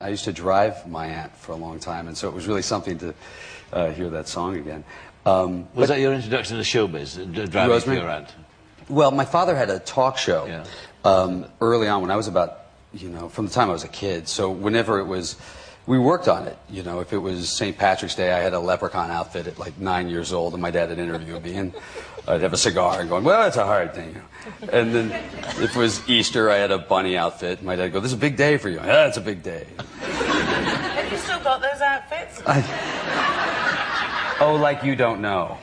I used to drive my aunt for a long time, and so it was really something to hear that song again. Was that your introduction to showbiz, driving for your aunt? Well, my father had a talk show early on when I was about, from the time I was a kid. So whenever it was, we worked on it. If it was St. Patrick's Day, I had a leprechaun outfit at like 9 years old, and my dad had interviewed me, and I'd have a cigar and going, well, that's a hard thing. And then if it was Easter, I had a bunny outfit. My dad would go, this is a big day for you. Yeah, it's a big day. Have you still got those outfits? Oh, like you don't know.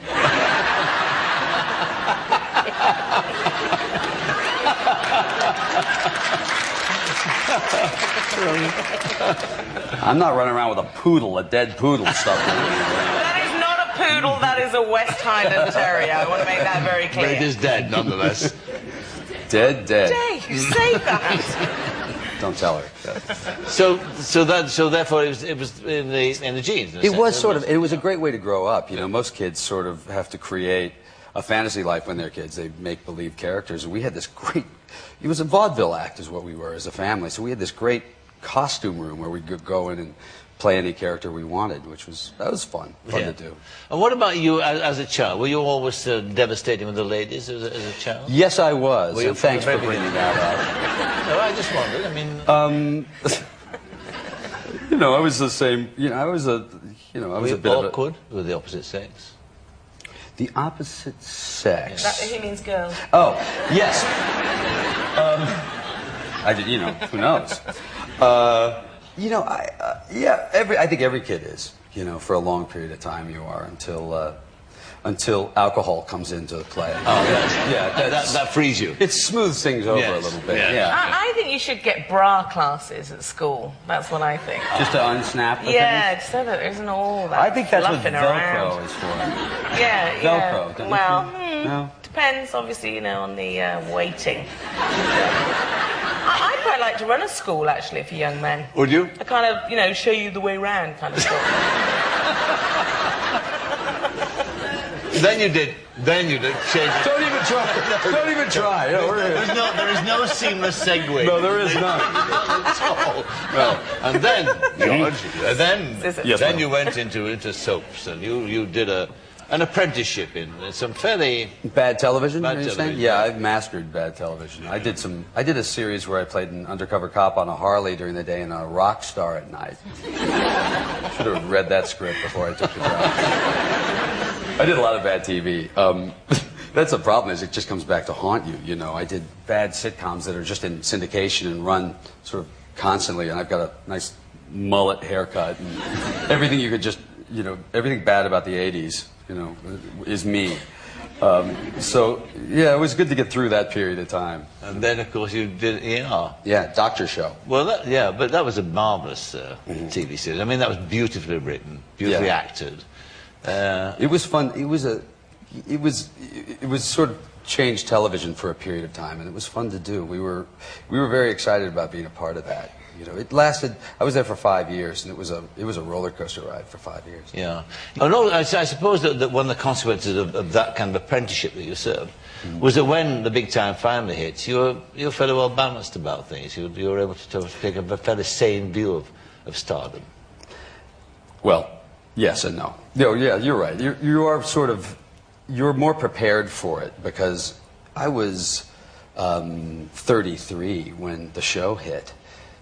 I'm not running around with a poodle, a dead poodle stuffed in me. That is not a poodle, that is a West Highland Terrier. I want to make that very clear. But it is dead, nonetheless. Dead. Jay, you say that. Don't tell her. So therefore it was in the genes. It was sort of. It was a great way to grow up. Most kids sort of have to create a fantasy life when they're kids. They make believe characters, and we had this great. It was a vaudeville act, is what we were as a family. So we had this great costume room where we could go in and play any character we wanted, which was fun to do. And what about you as a child? Were you always devastating with the ladies as a child? Yes, I was. And thanks for bringing that up. No, I just wondered. I mean, I was the same. I was a. I was a bit awkward with the opposite sex. The opposite sex. He means girls. Oh, yes. I did. Who knows? I think every kid is, for a long period of time you are until alcohol comes into play. Oh, yes. That frees you. It smooths things over a little bit. Yeah. I think you should get bra classes at school. That's what I think. Just to unsnap the things? So that there isn't all that I think that's what Velcro around. is for. Yeah. Velcro, don't you think? No? Depends, obviously, on the weighting. I'd quite like to run a school, actually, for young men. Would you? I kind of, show you the way round kind of stuff. Then you did. Change. Don't even try. Don't even try. There is no seamless segue. No, there is not. At all. No. And then, George, then you went into soaps, and you did an apprenticeship in some fairly bad television. Yeah, I've mastered bad television. I did a series where I played an undercover cop on a Harley during the day and a rock star at night. Should have read that script before I took the job. I did a lot of bad TV. That's the problem, is it just comes back to haunt you. I did bad sitcoms that are just in syndication and run sort of constantly, and I've got a nice mullet haircut and everything you could just, everything bad about the 80s. Is me. So, yeah, it was good to get through that period of time. And then, of course, you did ER. Yeah, Doctor Show. Well, but that was a marvellous TV series. I mean, that was beautifully written, beautifully acted. It was fun. It was sort of changed television for a period of time, and it was fun to do. We were very excited about being a part of that. It lasted. I was there for 5 years, and it was a roller coaster ride for 5 years. Yeah. I suppose that one of the consequences of that kind of apprenticeship that you served was that when the big time finally hits, you were fairly well balanced about things. You were able to take a fairly sane view of stardom. Well, yes and no. No, yeah, you're right. You're more prepared for it, because I was 33 when the show hit.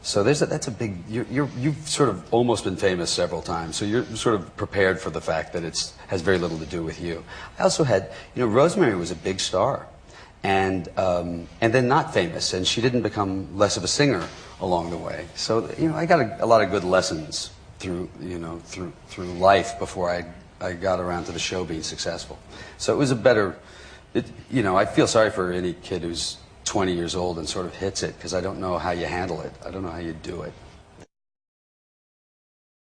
So that's a big. You've sort of almost been famous several times, so you're sort of prepared for the fact that it has very little to do with you. I also had, Rosemary was a big star, and then not famous, and she didn't become less of a singer along the way. So I got a lot of good lessons through life before I got around to the show being successful. So it was a better. I feel sorry for any kid who's 20 years old and sort of hits it, because I don't know how you handle it. I don't know how you do it.